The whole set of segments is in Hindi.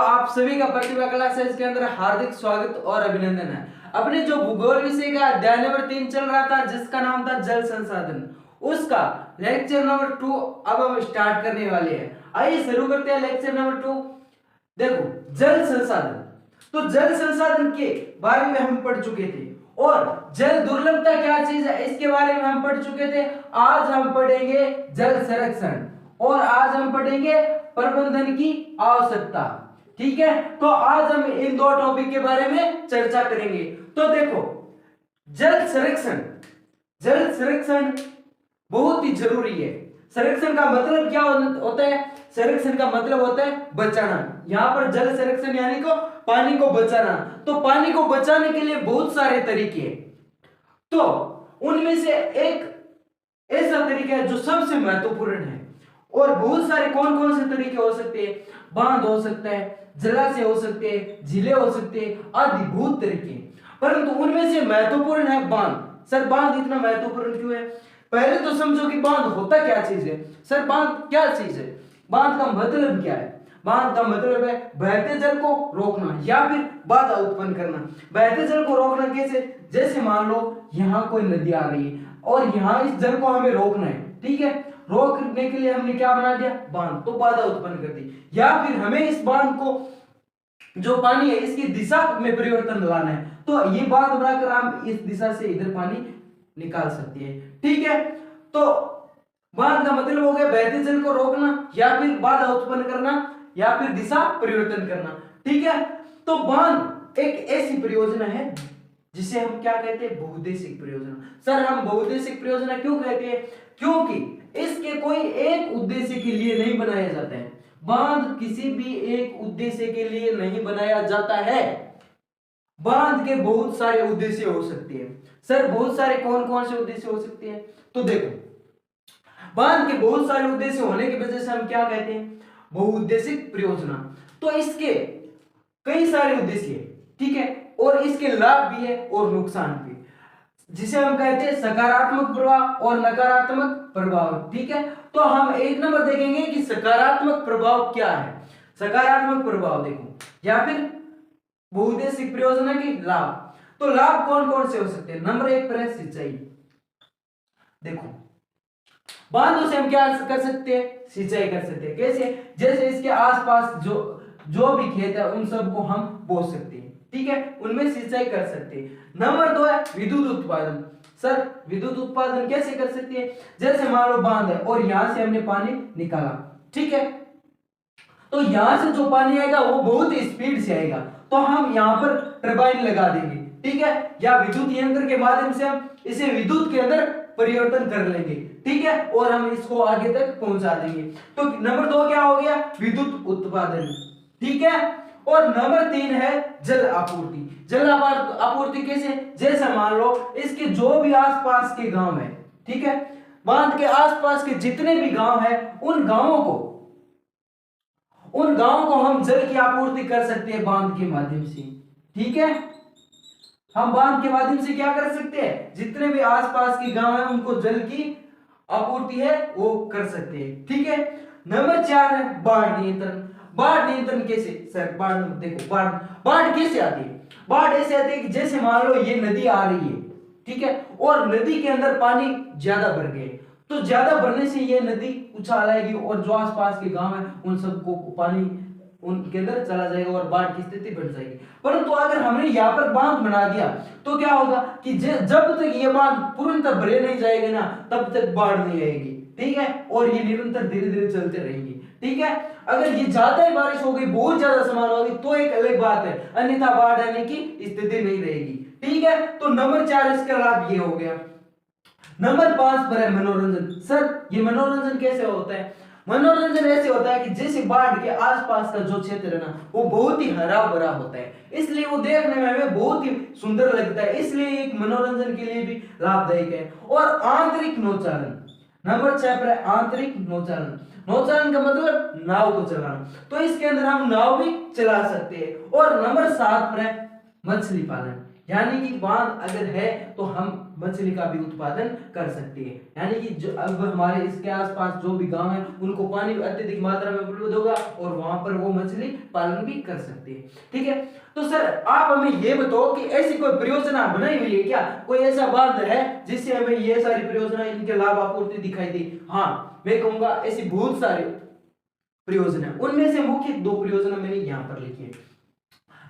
आप सभी का प्रतिभा क्लास है इसके अंदर हार्दिक स्वागत और अभिनंदन है। अपने जो भूगोल विषय का अध्याय नंबर 3 चल रहा था जिसका नाम था जल संसाधन, उसका लेक्चर नंबर 2 अब हम स्टार्ट करने वाले हैं। आइए शुरू करते हैं लेक्चर नंबर 2। देखो, जल संसाधन, तो जल संसाधन के बारे में हम पढ़ चुके थे और जल दुर्लभता क्या चीज है इसके बारे में हम पढ़ चुके थे। आज हम पढ़ेंगे जल संरक्षण और आज हम पढ़ेंगे प्रबंधन की आवश्यकता। ठीक है, तो आज हम इन दो टॉपिक के बारे में चर्चा करेंगे। तो देखो, जल संरक्षण बहुत ही जरूरी है। संरक्षण का मतलब क्या होता है? संरक्षण का मतलब होता है बचाना। यहाँ पर जल संरक्षण यानी को पानी को बचाना। तो पानी को बचाने के लिए बहुत सारे तरीके हैं, तो उनमें से एक ऐसा तरीका है जो सबसे महत्वपूर्ण है। और बहुत सारे कौन कौन से तरीके हो सकते हैं? बांध हो सकता है, जलाशय हो सकते हैं, झीलें हो सकते हैं, आदि बहुत तरीके, परंतु उनमें से महत्वपूर्ण है बांध। सर बांध इतना महत्वपूर्ण क्यों है? पहले तो समझो कि बांध होता क्या चीज है। सर बांध क्या चीज है? बांध का मतलब क्या है? बांध का मतलब है बहते जल को रोकना या फिर बाधा उत्पन्न करना। बहते जल को रोकना कैसे? जैसे मान लो यहाँ कोई नदी आ रही है और यहाँ इस जल को हमें रोकना है, ठीक है, रोकने के लिए हमने क्या बना दिया? बांध, तो बाधा उत्पन्न कर दी। या फिर हमें इस बांध को, जो पानी है, इसकी दिशा में परिवर्तन लाना है, तो ये बांध बनाकर हम इस दिशा से इधर पानी निकाल सकते हैं। ठीक है, तो बांध का मतलब हो गया बहते जल को रोकना या फिर बाधा उत्पन्न करना या फिर दिशा परिवर्तन करना। ठीक है, तो बांध एक ऐसी परियोजना है जिसे हम क्या कहते हैं? बहुउद्देशिक परियोजना। सर हम बहुउद्देशिक परियोजना क्यों कहते हैं? क्योंकि इसके कोई एक उद्देश्य के लिए नहीं बनाया जाता है। बांध किसी भी एक उद्देश्य के लिए नहीं बनाया जाता है। बांध के बहुत सारे उद्देश्य हो सकते हैं। सर बहुत सारे कौन कौन से उद्देश्य हो सकते हैं? तो देखो, बांध के बहुत सारे उद्देश्य होने की वजह से हम क्या कहते हैं? बहुउद्देशिक परियोजना। तो इसके कई सारे उद्देश्य है, ठीक है, और इसके लाभ भी है और नुकसान भी, जिसे हम कहते हैं सकारात्मक प्रभाव और नकारात्मक प्रभाव। ठीक है, तो हम एक नंबर देखेंगे कि सकारात्मक प्रभाव क्या है। सकारात्मक प्रभाव देखो, या फिर बहुउद्देशिक परियोजना के लाभ। तो लाभ कौन कौन से हो सकते हैं? नंबर 1 पर है सिंचाई। देखो, बांधों से हम क्या कर सकते हैं? सिंचाई कर सकते हैं। कैसे? जैसे इसके आसपास जो भी खेत है उन सबको हम बो सकते हैं, ठीक है, उनमें सिंचाई कर सकते हैं। नंबर 2 है विद्युत उत्पादन। सर विद्युत उत्पादन कैसे कर सकते हैं? जैसे मान लो बांध है और यहां से हमने पानी निकाला, ठीक है, तो यहां से जो पानी आएगा वो बहुत ही स्पीड से आएगा, तो हम यहाँ पर टरबाइन लगा देंगे, ठीक है, या विद्युत यंत्र के माध्यम से हम इसे विद्युत के अंदर परिवर्तन कर लेंगे, ठीक है, और हम इसको आगे तक पहुंचा देंगे। तो नंबर 2 क्या हो गया? विद्युत उत्पादन, ठीक है। और नंबर 3 है जल आपूर्ति। जल आपूर्ति कैसे? जैसे मान लो इसके जो भी आसपास के गांव है, ठीक है, बांध के आसपास के जितने भी गांव है उन गांवों को हम जल की आपूर्ति कर सकते हैं बांध के माध्यम से। ठीक है, हम बांध के माध्यम से क्या कर सकते हैं? जितने भी आसपास के गांव है उनको जल की आपूर्ति है वो कर सकते हैं। ठीक है, नंबर 4 है बाढ़ नियंत्रण। बाढ़ नियंत्रण कैसे? सर बाढ़ देखो, बाढ़ कैसे आती है? बाढ़ ऐसे आती है कि जैसे मान लो ये नदी आ रही है, ठीक है, और नदी के अंदर पानी ज्यादा भर गए, तो ज्यादा भरने से ये नदी उछाल आएगी और जो आसपास के गांव है उन सबको पानी उनके अंदर चला जाएगा और बाढ़ की स्थिति बन जाएगी। परंतु अगर हमने यहाँ पर बांध बना दिया तो क्या होगा कि जब तक ये बांध पूर्णतः भरे नहीं जाएगा ना तब तक बाढ़ नहीं आएगी, ठीक है, और ये निरंतर धीरे धीरे चलते रहेंगे। ठीक है, अगर ये ज्यादा ही बारिश हो गई, बहुत ज्यादा समान होगी, तो एक अलग बात है, अन्यथा बाढ़ आने की स्थिति नहीं रहेगी। ठीक है, तो नंबर 4 इसका लाभ ये हो गया। नंबर 5 पर है मनोरंजन। सर ये मनोरंजन कैसे होता है? मनोरंजन ऐसे होता है कि जैसे बाढ़ के आसपास का जो क्षेत्र है ना वो बहुत ही हरा भरा होता है, इसलिए वो देखने में हमें बहुत ही सुंदर लगता है, इसलिए एक मनोरंजन के लिए भी लाभदायक है। और आंतरिक नौचालन, नंबर 6 पर है आंतरिक नौचालन। नौचालन का मतलब नाव को चलाना, तो इसके अंदर हम नाव भी चला सकते हैं। और नंबर 7 पर है मछली पालन, यानी कि बांध अगर है तो हम मछली का भी उत्पादन कर सकती है। यानी कि जो अब हमारे इसके आसपास जो भी गांव है उनको पानी अत्यधिक मात्रा में उपलब्ध होगा और वहां पर वो मछली पालन भी कर सकती है। ठीक है, तो सर आप हमें ये बताओ कि ऐसी कोई परियोजना बनाई हुई है क्या, कोई ऐसा बांध है जिससे हमें ये सारी परियोजना इनके लाभ आपूर्ति दिखाई दी? हाँ, मैं कहूंगा ऐसी बहुत सारी परियोजना, उनमें से मुख्य 2 परियोजना मैंने यहां पर लिखी है।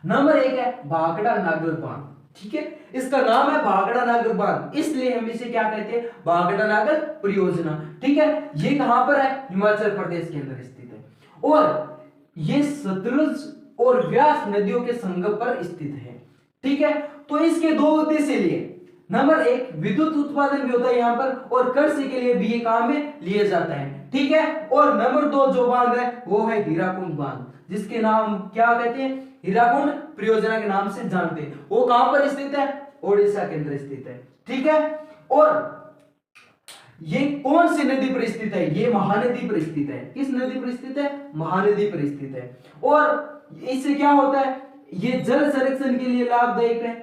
नंबर 1 है भाखड़ा नागल बांध। ठीक है, इसका नाम है भाखड़ा नागल बांध, इसलिए हम इसे क्या कहते हैं, भाखड़ा नागल परियोजना। ठीक है, ये कहां पर है, हिमाचल प्रदेश के अंदर स्थित है और ये सतलुज और व्यास नदियों के संगम पर स्थित है। ठीक है, तो इसके 2 उद्देश्य लिए, नंबर 1 विद्युत उत्पादन भी होता है यहाँ पर और कृषि के लिए भी ये काम में लिए जाता है। ठीक है, और नंबर 2 जो बांध है वो है हीराकुंड बांध, जिसके नाम क्या कहते हैं, हीराकुंड परियोजना के नाम से जानते हैं। वो कहां पर स्थित है, ओडिशा के अंदर स्थित है। ठीक है, और ये कौन सी नदी पर स्थित है, ये महानदी पर स्थित है। किस नदी पर स्थित है, महानदी पर स्थित है। और इससे क्या होता है, ये जल संरक्षण के लिए लाभदायक है।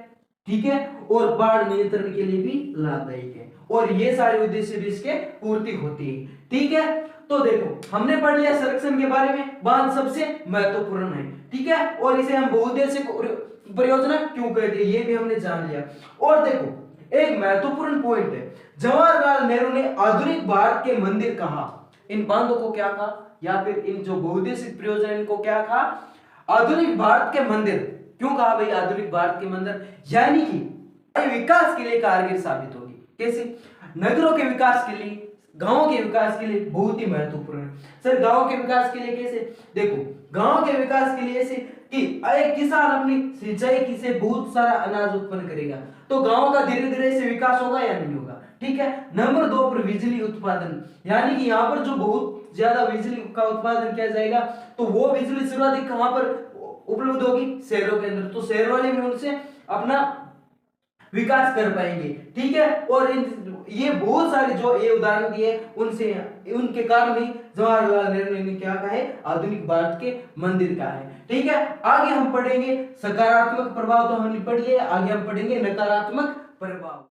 ठीक है, और बाढ़ नियंत्रण के लिए भी लाभदायक है और ये सारे उद्देश्य भी इसके पूर्ति होती है। ठीक है, तो देखो हमने पढ़ लिया संरक्षण के बारे में, बांध सबसे महत्वपूर्ण है। ठीक है, और इसे हम बहुउद्देश्य परियोजना क्यों कहते हैं ये भी हमने जान लिया। और देखो एक महत्वपूर्ण पॉइंट है, जवाहरलाल नेहरू ने आधुनिक भारत के मंदिर कहा। इन बांधों को क्या कहा, या फिर इन जो बहुउद्देश्य परियोजना इनको क्या कहा, आधुनिक भारत के मंदिर। क्यों कहा भाई आधुनिक भारत के मंदिर, यानी कि विकास के लिए कारगर साबित होगी। कैसे, नगरों के विकास के लिए, गांवों के विकास के लिए बहुत ही महत्वपूर्ण है। सर गांव के विकास के लिए कैसे, देखो गांव के विकास के लिए ऐसे कि एक किसान अपनी सिंचाई की से बहुत सारा अनाज उत्पन्न करेगा तो गांव का धीरे धीरे से विकास होगा या नहीं होगा। ठीक है, नंबर 2 पर बिजली उत्पादन, यानी कि यहाँ पर जो बहुत ज्यादा बिजली का उत्पादन किया जाएगा तो वो बिजली सर्वाधिक कहां पर उपलब्ध होगी, शहरों के अंदर, तो शहर वाले भी उनसे अपना विकास कर पाएंगे। ठीक है, और ये बहुत सारे जो ये उदाहरण दिए उनसे उनके कारण ही जवाहरलाल नेहरू ने क्या कहा है, आधुनिक भारत के मंदिर का है। ठीक है, आगे हम पढ़ेंगे सकारात्मक प्रभाव, तो हमने पढ़ लिया, आगे हम पढ़ेंगे नकारात्मक प्रभाव।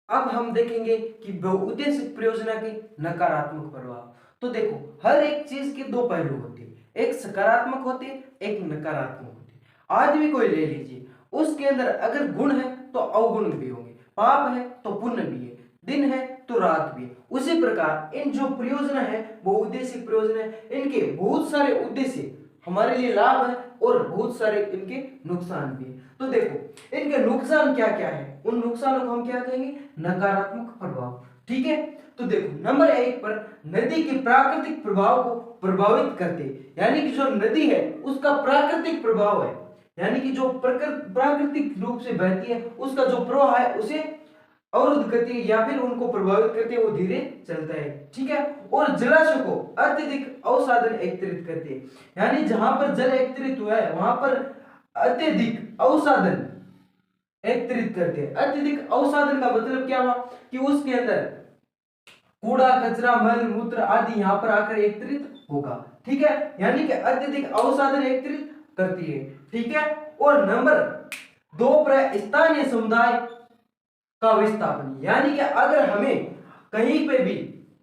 अब हम देखेंगे कि बहुउद्देश्य परियोजना के नकारात्मक प्रभाव। तो देखो हर एक चीज के 2 पहलू होते हैं, एक सकारात्मक होते हैं, एक नकारात्मक होते हैं। आज भी कोई ले लीजिए, उसके अंदर अगर गुण है तो अवगुण भी होंगे, पाप है तो पुण्य भी है, दिन है तो रात भी है। उसी प्रकार इन जो परियोजना है बहुउद्देश्य परियोजना है, इनके बहुत सारे उद्देश्य हमारे लिए लाभ है और बहुत सारे इनके नुकसान भी है। तो देखो इनके नुकसान क्या क्या है, उन नुकसानों को हम क्या कहेंगे, नकारात्मक प्रभाव। ठीक है, तो देखो नंबर 1 पर नदी के प्राकृतिक प्रभाव को प्रभावित करते, यानी कि जो नदी है उसका प्राकृतिक प्रभाव है, यानी कि जो प्राकृतिक रूप से बहती है उसका जो प्रवाह है उसे अवरुद्ध करती है या फिर उनको प्रभावित करती है, वो धीरे चलता है। ठीक है, और जलाशय को अत्यधिक अवसादन एकत्रित करती है, यानी जहां पर जल एकत्रित हुआ है वहां पर अत्यधिक अवसादन एकत्रित करते हैं। अत्यधिक अवसादन का मतलब क्या हुआ कि उसके अंदर कूड़ा कचरा मल मूत्र आदि यहाँ पर आकर एकत्रित होगा। ठीक है, यानी कि अत्यधिक अवसादन एकत्रित करती है। ठीक है, और नंबर 2 पर स्थानीय समुदाय का विस्थापन, यानी कि अगर हमें कहीं पे भी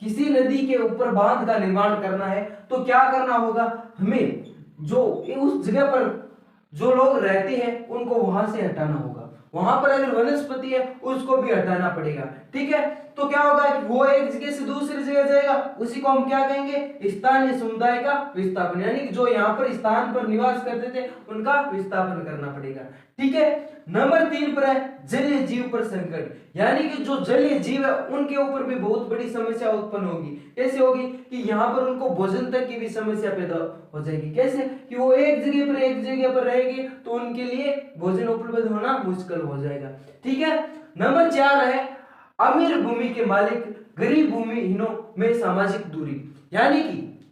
किसी नदी के ऊपर बांध का निर्माण करना है तो क्या करना होगा, हमें जो उस जगह पर जो लोग रहते हैं उनको वहां से हटाना होगा, वहां पर अगर वनस्पति है उसको भी हटाना पड़ेगा। ठीक है, तो क्या होगा कि वो एक जगह से दूसरी जगह जाएगा, उसी को हम क्या कहेंगे, स्थानीय समुदाय का विस्थापन, यानी कि जो यहाँ पर स्थान पर निवास करते थे उनका विस्थापन करना पड़ेगा। ठीक है, नंबर 3 पर है जलीय जीव पर संकट, यानी कि जो जलीय जीव है उनके ऊपर भी बहुत बड़ी समस्या उत्पन्न होगी। कैसे होगी कि यहाँ पर उनको भोजन तक की भी समस्या पैदा हो जाएगी। कैसे कि वो एक जगह पर रहेंगे तो उनके लिए भोजन उपलब्ध होना मुश्किल हो जाएगा। ठीक है, नंबर 4 है अमीर भूमि के मालिक गरीब भूमिहीनों में सामाजिक दूरी, यानी कि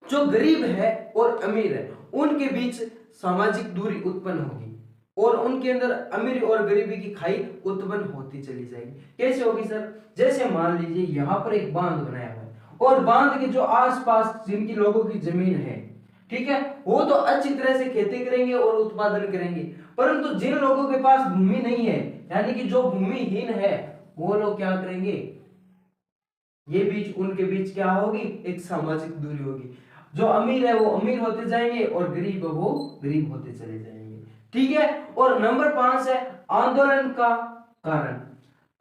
जो गरीब है और अमीर है उनके बीच सामाजिक दूरी उत्पन्न होगी और उनके अंदर अमीर और गरीबी की खाई उत्पन्न होती चली जाएगी। कैसे होगी सर, जैसे मान लीजिए यहाँ पर एक बांध बनाया हुआ है और बांध के जो आसपास जिनकी लोगों की जमीन है, ठीक है, वो तो अच्छी तरह से खेती करेंगे और उत्पादन करेंगे, परंतु जिन लोगों के पास भूमि नहीं है, यानी कि जो भूमिहीन है, वो लोग क्या करेंगे, ये बीच उनके बीच क्या होगी, एक सामाजिक दूरी होगी। जो अमीर है वो अमीर होते जाएंगे और गरीब है वो गरीब होते चले जाएंगे। ठीक है, और नंबर 5 है आंदोलन का कारण।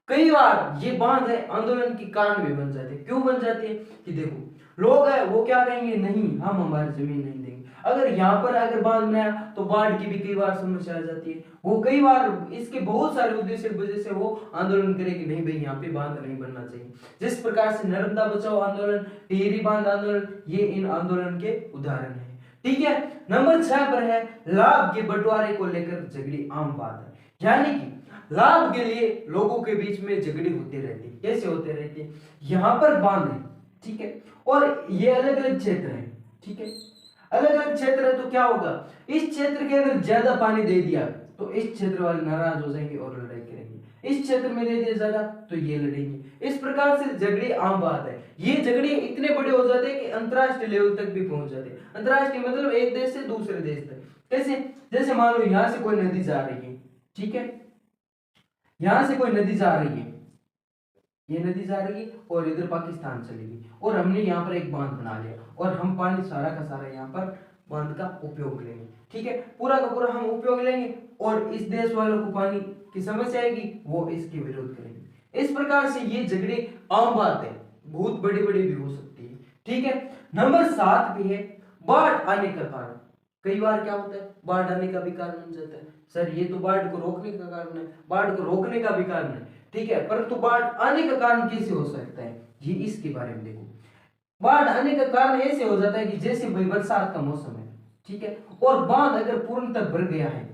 कई बार ये बात है आंदोलन की कारण भी बन जाती है। क्यों बन जाती है कि देखो, लोग है वो क्या कहेंगे, नहीं हम हमारी जमीन नहीं देंगे। अगर यहाँ पर अगर बांध बनाया तो बाढ़ की भी कई बार समस्या आ जाती है। वो कई बार इसके बहुत सारे उद्देश्य की वजह से वो आंदोलन करेगी, नहीं भाई यहाँ पे बांध नहीं बनना चाहिए। जिस प्रकार से नर्मदा बचाओ आंदोलन, टिहरी बांध आंदोलन, ये इन आंदोलन के उदाहरण है। ठीक है, नंबर 6 पर है लाभ के बंटवारे को लेकर झगड़ी आम बात है। यानी कि लाभ के लिए लोगों के बीच में झगड़े होते रहते हैं। कैसे होते रहते हैं, यहाँ पर बांध है, ठीक है, और ये अलग अलग क्षेत्र है, ठीक है, अलग अलग क्षेत्र है, तो क्या होगा, इस क्षेत्र के अंदर ज्यादा पानी दे दिया तो इस क्षेत्र वाले नाराज हो जाएंगे और लड़ाई करेंगे। इस क्षेत्र में दे दिया ज्यादा तो ये लड़ेंगे। इस प्रकार से झगड़े आम बात है। ये झगड़े इतने बड़े हो जाते हैं कि अंतरराष्ट्रीय लेवल तक भी पहुंच जाते हैं। अंतरराष्ट्रीय मतलब एक देश से दूसरे देश तक। कैसे, जैसे मान लो यहाँ से कोई नदी जा रही है, ठीक है, यहां से कोई नदी जा रही है, ये नदी जा रही है और इधर पाकिस्तान चलेगी, और हमने यहाँ पर एक बांध बना लिया और हम पानी सारा का सारा यहाँ पर बांध का उपयोग लेंगे। ठीक है, पूरा का पूरा हम उपयोग लेंगे और इस देश वालों को पानी की समस्या आएगी, वो इसके विरोध करेंगे। इस प्रकार से ये झगड़े आम बात है, बहुत बड़ी बड़ी भी हो सकती है। ठीक है, नंबर 7 भी है बाढ़ आने का कारण। कई बार क्या होता है, बाढ़ आने का भी कारण बन जाता है, सर ये तो बाढ़ को रोकने का कारण है, बाढ़ को रोकने का भी कारण है, ठीक है, परंतु बाढ़ आने का कारण कैसे हो सकता है, ये इसके बारे में देखो। बाढ़ आने का कारण ऐसे हो जाता है कि जैसे भाई बरसात का मौसम है, ठीक है, और बांध अगर पूर्णतः भर गया है,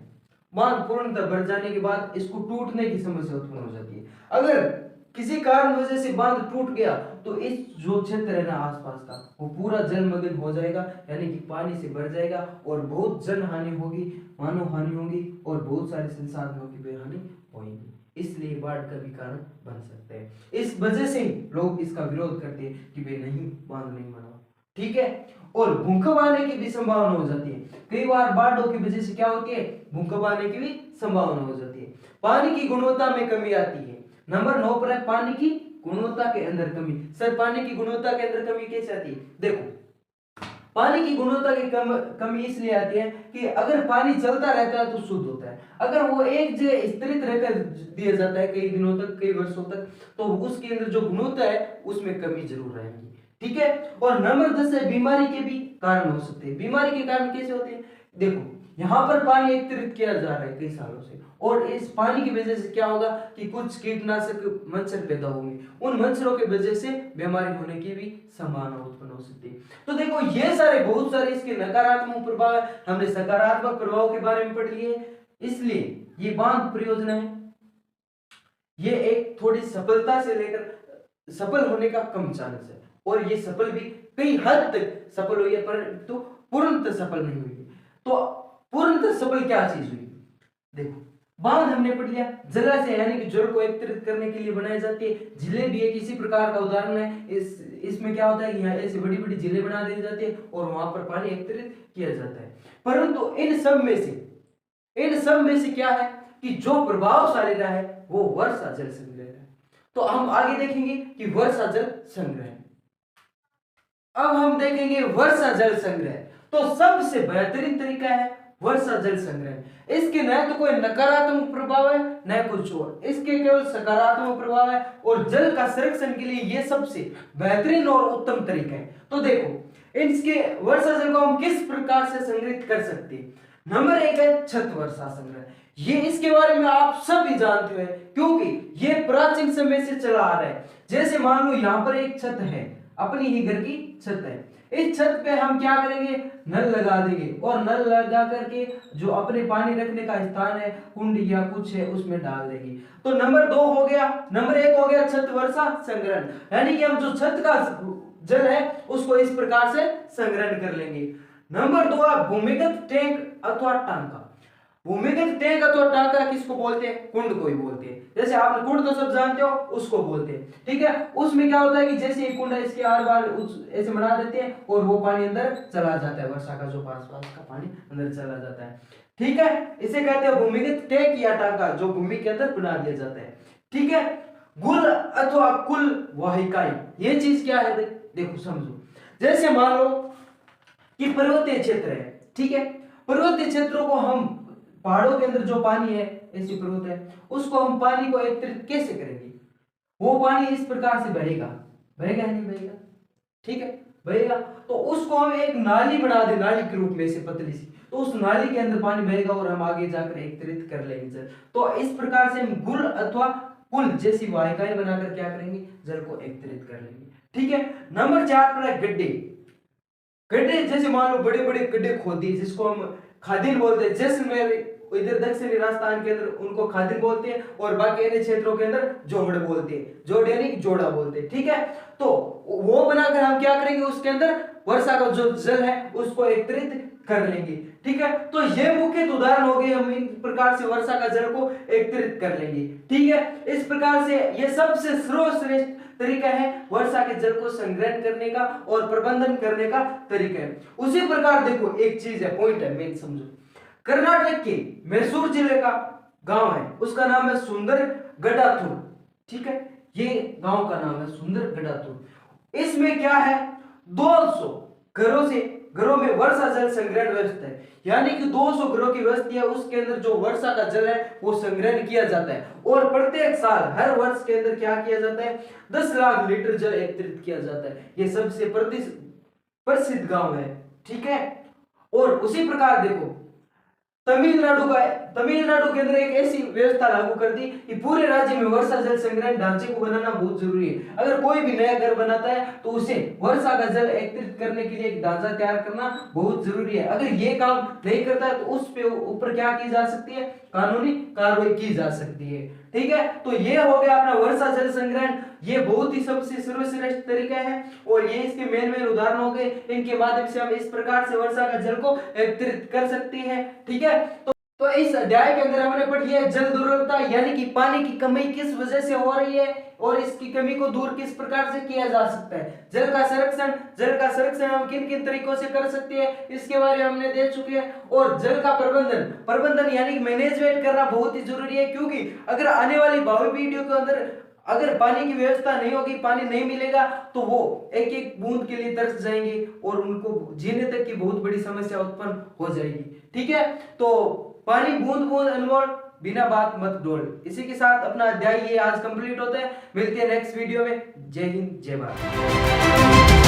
बांध पूर्णतः भर जाने के बाद इसको टूटने की समस्या उत्पन्न हो जाती है। अगर किसी कारण वजह से बांध टूट गया तो इस जो क्षेत्र है ना आसपास का, वो पूरा जलमग्न हो जाएगा, यानी कि पानी से भर जाएगा और बहुत जन हानि होगी, मानव हानि होगी और बहुत सारे संसाधनों की बेहानि होगी। इसलिए बाढ़ का भी कारण बन सकता है। इस वजह से लोग इसका विरोध करते हैं कि वे नहीं, बांध नहीं बनाओ। ठीक है, और भूकंप आने की भी संभावना हो जाती है। कई बार बाढ़ों की वजह से क्या होती है, भूकंप आने की भी संभावना हो जाती है। पानी की गुणवत्ता में कमी आती है। नंबर 9 पर है पानी की गुणवत्ता के अंदर कमी। सर पानी की गुणवत्ता के अंदर कमी कैसे आती है, देखो, पानी की गुणवत्ता की कमी इसलिए आती है कि अगर पानी चलता रहता है तो शुद्ध होता है, अगर वो एक जगह स्थिरित रहकर दिया जाता है कई दिनों तक, कई वर्षों तक, तो उसके अंदर जो गुणवत्ता है उसमें कमी जरूर रहेगी। ठीक है, और नंबर 10 है बीमारी के भी कारण हो सकते हैं। बीमारी के कारण कैसे होते हैं, देखो, यहाँ पर पानी एकत्रित किया जा रहा है कई सालों से, और इस पानी की वजह से क्या होगा कि कुछ कीटनाशक मच्छर पैदा होंगे, उन मच्छरों की वजह से बीमारी होने की भी संभावना उत्पन्न हो सकती है। तो देखो, ये सारे बहुत सारे इसके नकारात्मक प्रभाव है। हमने सकारात्मक प्रभाव के बारे में पढ़ लिए, इसलिए ये बांध परियोजना है, ये एक थोड़ी सफलता से लेकर सफल होने का कम चांस है, और ये सफल भी कई हद तक सफल हुई है, परंतु पूर्णतः सफल नहीं हुई। तो पूर्णतः सफल क्या चीज हुई, देखो, बांध हमने पढ़ लिया, जलाशय यानी कि जल को एकत्रित करने के लिए बनाई जाती है। झीलें भी एक इसी प्रकार का उदाहरण है। इसमें क्या होता है कि यहाँ ऐसी बड़ी बड़ी झीलें बना दी जाती है और वहां पर पानी एकत्रित किया जाता है। परंतु इन सब में से क्या है कि जो प्रभावशाली रहा है वो वर्षा जल संग्रह है। तो हम आगे देखेंगे कि वर्षा जल संग्रह। अब हम देखेंगे वर्षा जल संग्रह। तो सबसे बेहतरीन तरीका है वर्षा जल संग्रह। इसके न तो कोई नकारात्मक प्रभाव है न कुछ और, इसके केवल सकारात्मक प्रभाव है, और जल का संरक्षण के लिए ये सबसे बेहतरीन और उत्तम तरीका है। तो देखो, इसके वर्षा जल को हम किस प्रकार से संग्रहित कर सकते हैं। नंबर 1 है छत वर्षा संग्रह। ये इसके बारे में आप सभी जानते हैं क्योंकि ये प्राचीन समय से चला आ रहा है। जैसे मान लो यहाँ पर एक छत है, अपनी ही घर की छत है, इस छत पे हम क्या करेंगे, नल लगा देंगे, और नल लगा करके जो अपने पानी रखने का स्थान है, कुंड या कुछ है, उसमें डाल देंगे। तो नंबर 2 हो गया। नंबर 1 हो गया छत वर्षा संग्रहण, यानी कि हम जो छत का जल है उसको इस प्रकार से संग्रहण कर लेंगे। नंबर 2 है भूमिगत टैंक अथवा टांका। भूमिगत टैंक अथवा टांका किसको बोलते हैं? कुंड को ही बोलते हैं। जैसे आपने कुंड तो सब जानते हो, उसको बोलते हैं, ठीक है। उसमें क्या होता है कि जैसे ये कुंड है, इसके आर पार ऐसे बना देते हैं और वो पानी अंदर चला जाता है, वर्षा का जो पास का पानी अंदर चला जाता है, ठीक है। इसे कहते हैं भूमिगत टैंक या टांका, जो भूमि के अंदर बना दिया जाता है, ठीक है। गुल अथवा कुल वाहिकाएं, ये चीज क्या है देखो समझो। जैसे मान लो कि पर्वतीय क्षेत्र है, ठीक है। पर्वतीय क्षेत्रों को हम, पहाड़ों के अंदर जो पानी है, ऐसी पर्वत है, उसको हम पानी को एकत्रित कैसे करेंगे? वो पानी इस प्रकार से बहेगा, बहेगा नहीं बहेगा, ठीक है, बहेगा। तो उसको हम एक नाली बना दे, नाली के रूप में से पतली सी, तो उस नाली के अंदर पानी बहेगा और हम आगे जाकर एकत्रित कर लेंगे जल। तो इस प्रकार से हम गुल अथवा पुल जैसी वाहिकाएं बनाकर क्या करेंगे? जल को एकत्रित कर लेंगे, ठीक है। नंबर 4 पर है गड्ढे। गड्ढे जैसे मान लो बड़े बड़े गड्ढे खोद दिए, जिसको हम खादिल बोलते हैं। जैसलमेर इधर दक्षिणी राजस्थान के अंदर उनको खादिल बोलते हैं, और बाकी अन्य क्षेत्रों के अंदर जोड़ बोलते हैं, जोड़ यानी जोड़ा बोलते हैं, ठीक है। तो वो बनाकर हम क्या करेंगे? उसके अंदर वर्षा का जो जल है उसको एकत्रित कर लेंगे, ठीक है। तो ये मुख्य उदाहरण हो गए, हम इन प्रकार से वर्षा का जल को एकत्रित कर लेंगे, ठीक है। इस प्रकार से ये सबसे सर्वश्रेष्ठ तरीका है वर्षा के जल को संग्रहण करने का और प्रबंधन करने का तरीका है। उसी प्रकार देखो एक चीज है, पॉइंट है, मेन समझो। कर्नाटक के मैसूर जिले का गांव है, उसका नाम है सुंदर गडाथुर, ठीक है। ये गांव का नाम है सुंदर गडाथुर। इसमें क्या है? 200 घरों में वर्षा जल संग्रहण व्यवस्था है, यानी कि 200 घरों की व्यवस्था है, उसके अंदर जो वर्षा का जल है वो संग्रहण किया जाता है। और प्रत्येक साल, हर वर्ष के अंदर क्या किया जाता है? 10 लाख लीटर जल एकत्रित किया जाता है। ये सबसे प्रसिद्ध गांव है, ठीक है। और उसी प्रकार देखो तमिलनाडु के अंदर एक ऐसी व्यवस्था लागू कर दी कि पूरे राज्य में वर्षा जल संग्रहण ढांचे को बनाना बहुत जरूरी है। अगर कोई भी नया घर बनाता है तो उसे वर्षा का जल एकत्रित करने के लिए एक ढांचा तैयार करना बहुत जरूरी है। अगर ये काम नहीं करता है तो उस पे ऊपर क्या की जा सकती है? कानूनी कार्रवाई की जा सकती है, ठीक है। तो ये हो गया अपना वर्षा जल संग्रहण। ये बहुत ही सबसे सर्वश्रेष्ठ तरीका है और ये इसके मेन उदाहरण हो गए। इनके माध्यम से हम इस प्रकार से वर्षा का जल को एकत्रित कर सकते हैं, ठीक है। तो इस अध्याय के अंदर हमने पढ़ लिया जल दुर्लभता, यानी कि पानी की कमी किस वजह से हो रही है और इसकी कमी को दूर किस प्रकार से किया जा सकता है। जल का संरक्षण हम किन किन तरीकों से कर सकते हैं, इसके बारे में हमने देख चुके हैं। और जल का प्रबंधन यानी मैनेजमेंट करना बहुत ही जरूरी है, क्योंकि अगर आने वाली भावी पीढ़ियों के अंदर अगर पानी की व्यवस्था नहीं होगी, पानी नहीं मिलेगा, तो वो एक एक बूंद के लिए तरस जाएंगे और उनको जीने तक की बहुत बड़ी समस्या उत्पन्न हो जाएगी, ठीक है। तो पानी बूंद बूंद अनमोल, बिना बात मत डोल। इसी के साथ अपना अध्याय ये आज कंप्लीट होता है। मिलते हैं नेक्स्ट वीडियो में। जय हिंद, जय भारत।